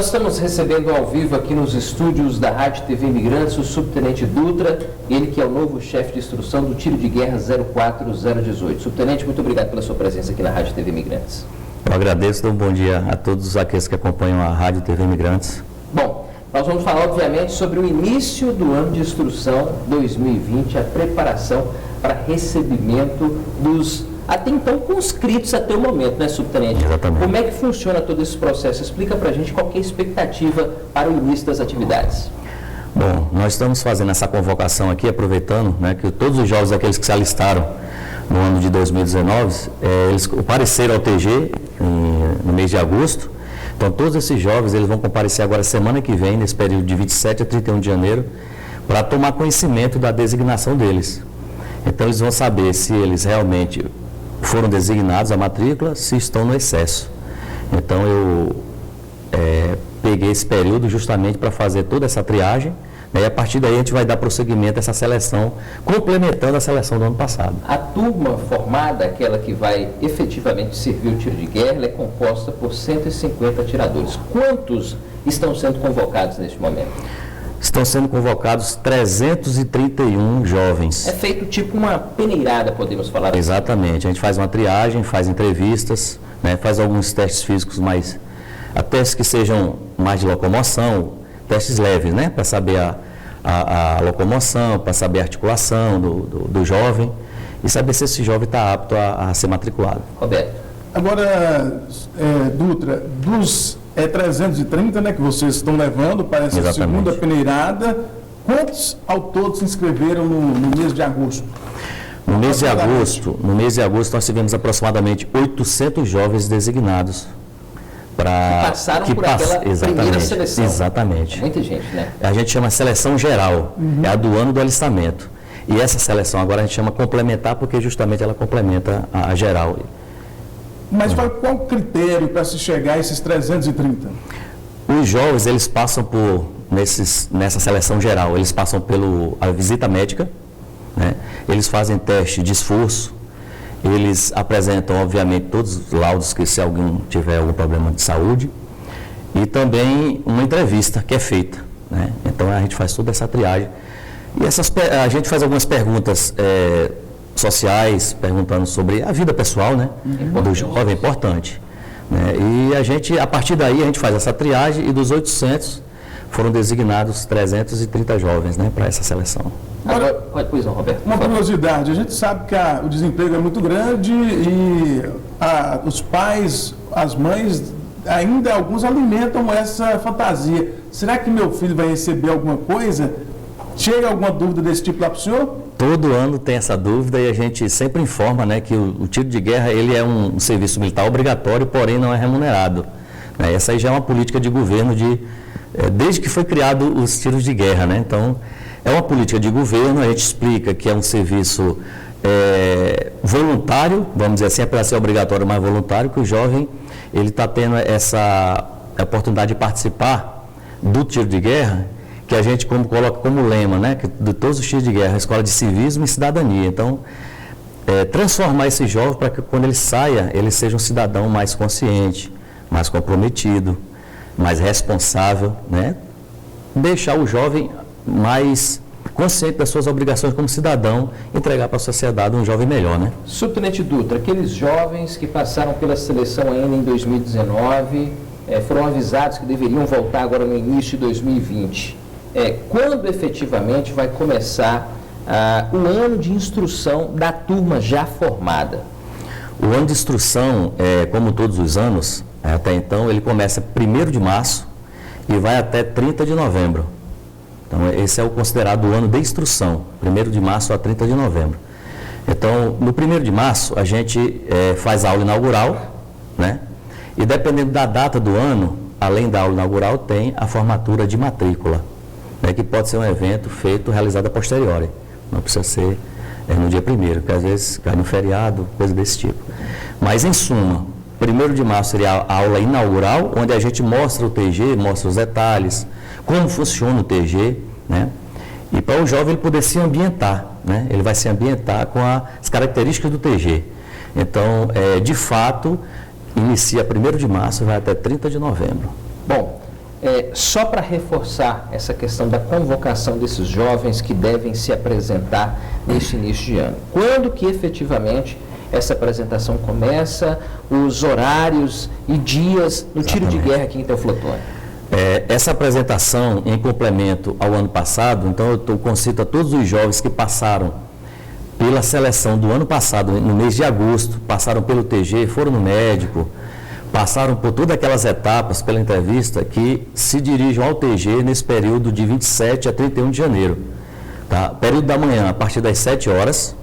Nós estamos recebendo ao vivo aqui nos estúdios da Rádio TV Imigrantes o subtenente Dutra, ele que é o novo chefe de instrução do Tiro de Guerra 04018. Subtenente, muito obrigado pela sua presença aqui na Rádio TV Imigrantes. Eu agradeço, dou um bom dia a todos aqueles que acompanham a Rádio TV Imigrantes. Bom, nós vamos falar obviamente sobre o início do ano de instrução 2020, a preparação para recebimento dos até então conscritos até o momento, né, subtenente? Exatamente. Como é que funciona todo esse processo? Explica pra gente qual que é a expectativa para o início das atividades. Bom, nós estamos fazendo essa convocação aqui, aproveitando, né, que todos os jovens, aqueles que se alistaram no ano de 2019, eles compareceram ao TG no mês de agosto. Então, todos esses jovens, eles vão comparecer agora semana que vem, nesse período de 27 a 31 de janeiro, para tomar conhecimento da designação deles. Então, eles vão saber se eles realmente foram designados a matrícula, se estão no excesso. Então, eu peguei esse período justamente para fazer toda essa triagem, né, e a partir daí a gente vai dar prosseguimento a essa seleção, complementando a seleção do ano passado. A turma formada, aquela que vai efetivamente servir o tiro de guerra, ela é composta por 150 atiradores. Quantos estão sendo convocados neste momento? Estão sendo convocados 331 jovens. É feito tipo uma peneirada, podemos falar assim. Exatamente. A gente faz uma triagem, faz entrevistas, né, faz alguns testes físicos, mas testes que sejam mais de locomoção, testes leves, né, para saber a locomoção, para saber a articulação do jovem e saber se esse jovem está apto a ser matriculado. Roberto. Agora, Dutra, dos 330, né, que vocês estão levando para essa segunda peneirada, quantos ao todo se inscreveram no mês de agosto? No mês de agosto nós tivemos aproximadamente 800 jovens designados para que passaram por aquela primeira seleção. Exatamente. Muita gente, né? A gente chama seleção geral, é a do ano do alistamento. E essa seleção agora a gente chama complementar porque justamente ela complementa a geral. Mas qual o critério para se chegar a esses 330? Os jovens, eles passam nessa seleção geral, eles passam pela visita médica, né? Eles fazem teste de esforço, eles apresentam, obviamente, todos os laudos que se alguém tiver algum problema de saúde, e também uma entrevista que é feita, né? Então a gente faz toda essa triagem. E a gente faz algumas perguntas sociais, perguntando sobre a vida pessoal, né, do jovem, importante. Né? E a partir daí, a gente faz essa triagem e dos 800 foram designados 330 jovens, né, para essa seleção. Agora, pois não, Roberto. Uma curiosidade, a gente sabe que o desemprego é muito grande e os pais, as mães, ainda alguns alimentam essa fantasia. Será que meu filho vai receber alguma coisa? Chega alguma dúvida desse tipo lá para o senhor? Todo ano tem essa dúvida e a gente sempre informa, né, que o tiro de guerra ele é um serviço militar obrigatório, porém não é remunerado. Né? Essa aí já é uma política de governo desde que foi criado os tiros de guerra. Né? Então, é uma política de governo, a gente explica que é um serviço voluntário, vamos dizer assim, é para ser obrigatório, mas voluntário, que o jovem ele está tendo essa oportunidade de participar do tiro de guerra, que a gente coloca como lema, né, que de todos os tiros de guerra, a escola de civismo e cidadania. Então, transformar esse jovem para que quando ele saia, ele seja um cidadão mais consciente, mais comprometido, mais responsável, né? Deixar o jovem mais consciente das suas obrigações como cidadão, entregar para a sociedade um jovem melhor, né? Subtenente Dutra, aqueles jovens que passaram pela seleção ainda em 2019, foram avisados que deveriam voltar agora no início de 2020. Quando efetivamente vai começar o ano de instrução da turma já formada? O ano de instrução, como todos os anos, até então, ele começa 1º de março e vai até 30 de novembro. Então, esse é o considerado o ano de instrução, 1º de março a 30 de novembro. Então, no 1º de março, a gente faz a aula inaugural, né? E dependendo da data do ano, além da aula inaugural, tem a formatura de matrícula, né, que pode ser um evento realizado a posteriori. Não precisa ser no dia 1º, porque às vezes cai no feriado, coisa desse tipo. Mas, em suma, 1º de março seria a aula inaugural, onde a gente mostra o TG, mostra os detalhes, como funciona o TG, né? E para o jovem ele poder se ambientar, né? Ele vai se ambientar com as características do TG. Então, de fato, inicia 1º de março e vai até 30 de novembro. Bom, Só para reforçar essa questão da convocação desses jovens que devem se apresentar neste início de ano. Quando que efetivamente essa apresentação começa, os horários e dias no tiro de guerra aqui em Teoflotone? Essa apresentação, em complemento ao ano passado, então eu concito a todos os jovens que passaram pela seleção do ano passado, no mês de agosto, passaram pelo TG, foram no médico, passaram por todas aquelas etapas pela entrevista, que se dirijam ao TG nesse período de 27 a 31 de janeiro. Tá? Período da manhã, a partir das 7 horas,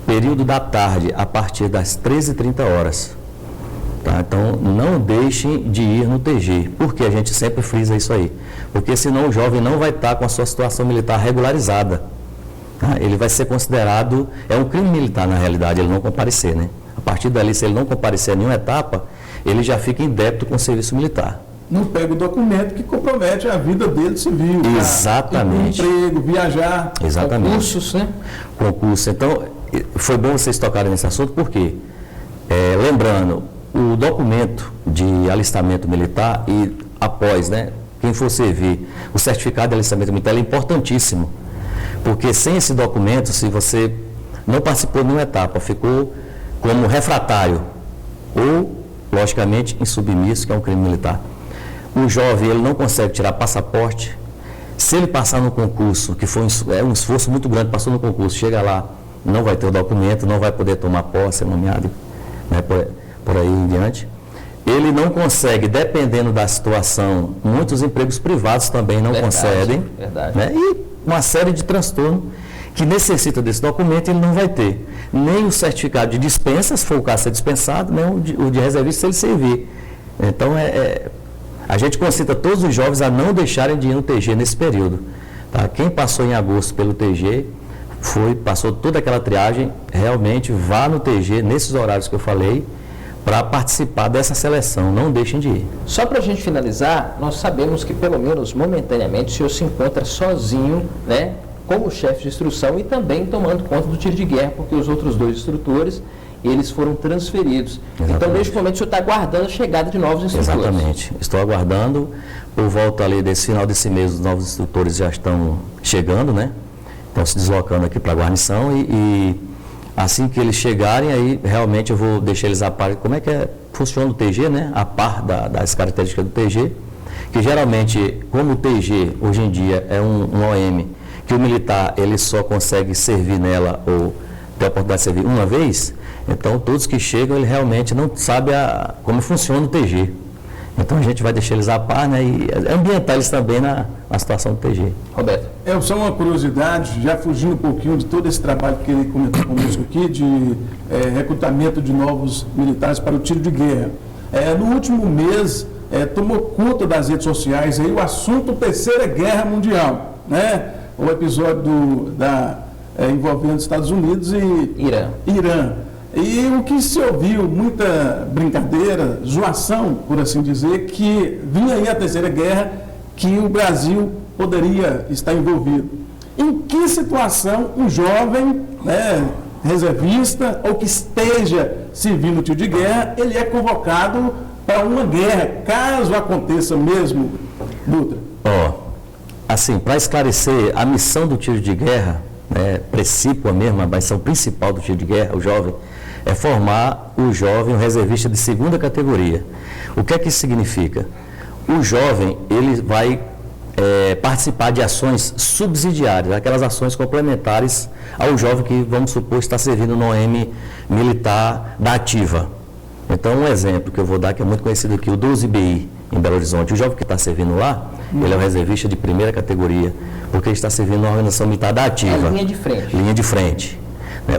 período da tarde, a partir das 13h30. Tá? Então, não deixem de ir no TG, porque a gente sempre frisa isso aí. Porque senão o jovem não vai estar com a sua situação militar regularizada. Tá? Ele vai ser considerado, é um crime militar na realidade, ele não comparecer, né? A partir dali, se ele não comparecer a nenhuma etapa, ele já fica em débito com o serviço militar. Não pega o documento que compromete a vida dele civil. Exatamente. Emprego, viajar. Exatamente. Concursos, né? Concurso. Então, foi bom vocês tocarem nesse assunto, porque, lembrando, o documento de alistamento militar e após, né, quem for servir, o certificado de alistamento militar é importantíssimo, porque sem esse documento, se você não participou de nenhuma etapa, ficou como refratário ou, logicamente, insubmisso, que é um crime militar. O jovem, ele não consegue tirar passaporte. Se ele passar no concurso, que foi um esforço muito grande, passou no concurso, chega lá, não vai ter o documento, não vai poder tomar posse, é nomeado, né, por aí em diante. Ele não consegue, dependendo da situação, muitos empregos privados também não concedem. Verdade. Né, e uma série de transtornos que necessita desse documento, ele não vai ter. Nem o certificado de dispensa, se for o caso ser dispensado, nem o de reservista, se ele servir. Então, a gente concita todos os jovens a não deixarem de ir no TG nesse período. Tá? Quem passou em agosto pelo TG, passou toda aquela triagem, realmente vá no TG, nesses horários que eu falei, para participar dessa seleção. Não deixem de ir. Só para a gente finalizar, nós sabemos que, pelo menos momentaneamente, o senhor se encontra sozinho, né, como chefe de instrução e também tomando conta do tiro de guerra, porque os outros 2 instrutores, eles foram transferidos. Exatamente. Então, neste momento, o senhor está aguardando a chegada de novos instrutores. Exatamente. Estou aguardando. Por volta ali desse final desse mês, os novos instrutores já estão chegando, né? Estão se deslocando aqui para a guarnição e assim que eles chegarem, aí realmente eu vou deixar eles a par. Como é que funciona o TG, né? A par das características do TG, que geralmente, como o TG hoje em dia é um OM, que o militar ele só consegue servir nela ou ter a oportunidade de servir uma vez, então todos que chegam, ele realmente não sabe como funciona o TG. Então a gente vai deixar eles a par, né, e ambientar eles também na situação do TG. Roberto. Só uma curiosidade, já fugindo um pouquinho de todo esse trabalho que ele comentou conosco aqui, de recrutamento de novos militares para o tiro de guerra. No último mês, tomou conta das redes sociais aí o assunto Terceira Guerra Mundial, né? O episódio envolvendo Estados Unidos e Irã. E o que se ouviu, muita brincadeira, zoação, por assim dizer, que vinha aí a Terceira Guerra, que o Brasil poderia estar envolvido. Em que situação um jovem, né, reservista, ou que esteja servindo o tiro de guerra, ele é convocado para uma guerra, caso aconteça mesmo, Dutra? Assim, para esclarecer, a missão do tiro de guerra, precípua mesmo, a missão principal do tiro de guerra, o jovem, é formar o jovem, um reservista de 2ª categoria. O que é que isso significa? O jovem, ele vai participar de ações subsidiárias, aquelas ações complementares ao jovem que, vamos supor, está servindo no OM militar da ativa. Então, um exemplo que eu vou dar, que é muito conhecido aqui, o 12BI, em Belo Horizonte. O jovem que está servindo lá, ele é um reservista de 1ª categoria, porque ele está servindo na organização militar da ativa. Linha de frente. Linha de frente.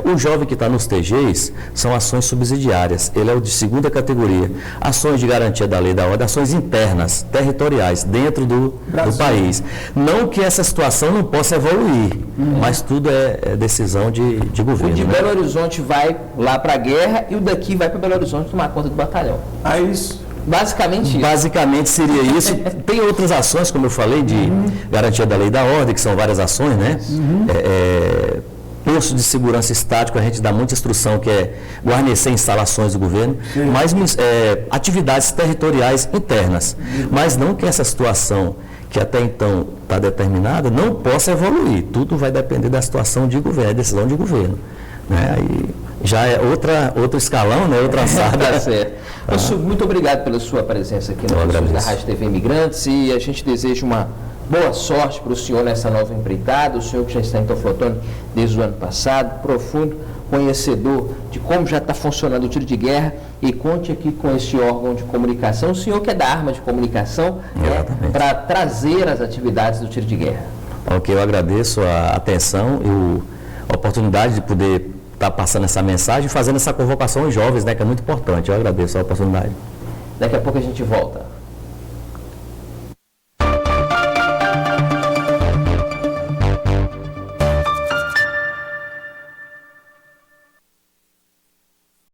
O jovem que está nos TGs são ações subsidiárias, ele é o de 2ª categoria. Ações de garantia da lei da ordem, ações internas, territoriais, dentro do país. Não que essa situação não possa evoluir, mas tudo é decisão de governo. O de Belo Horizonte vai lá para a guerra e o daqui vai para Belo Horizonte tomar conta do batalhão. Isso. Basicamente isso. Basicamente seria isso. Tem outras ações, como eu falei, de garantia da lei da ordem, que são várias ações, né? posto de segurança estático, a gente dá muita instrução, que é guarnecer instalações do governo, mas atividades territoriais internas. Mas não que essa situação, que até então está determinada, não possa evoluir. Tudo vai depender da situação de governo, decisão de governo. Né? Aí já é outro escalão, né? Outra assada. Tá certo. Muito obrigado pela sua presença aqui no estúdio da Rádio TV Imigrantes, e a gente deseja uma boa sorte para o senhor nessa nova empreitada. O senhor que já está em Teoflotone desde o ano passado, profundo conhecedor de como já está funcionando o tiro de guerra, e conte aqui com esse órgão de comunicação, o senhor que é da arma de comunicação, para trazer as atividades do tiro de guerra. Ok, eu agradeço a atenção e a oportunidade de poder estar passando essa mensagem e fazendo essa convocação aos jovens, né, que é muito importante. Eu agradeço a oportunidade. Daqui a pouco a gente volta.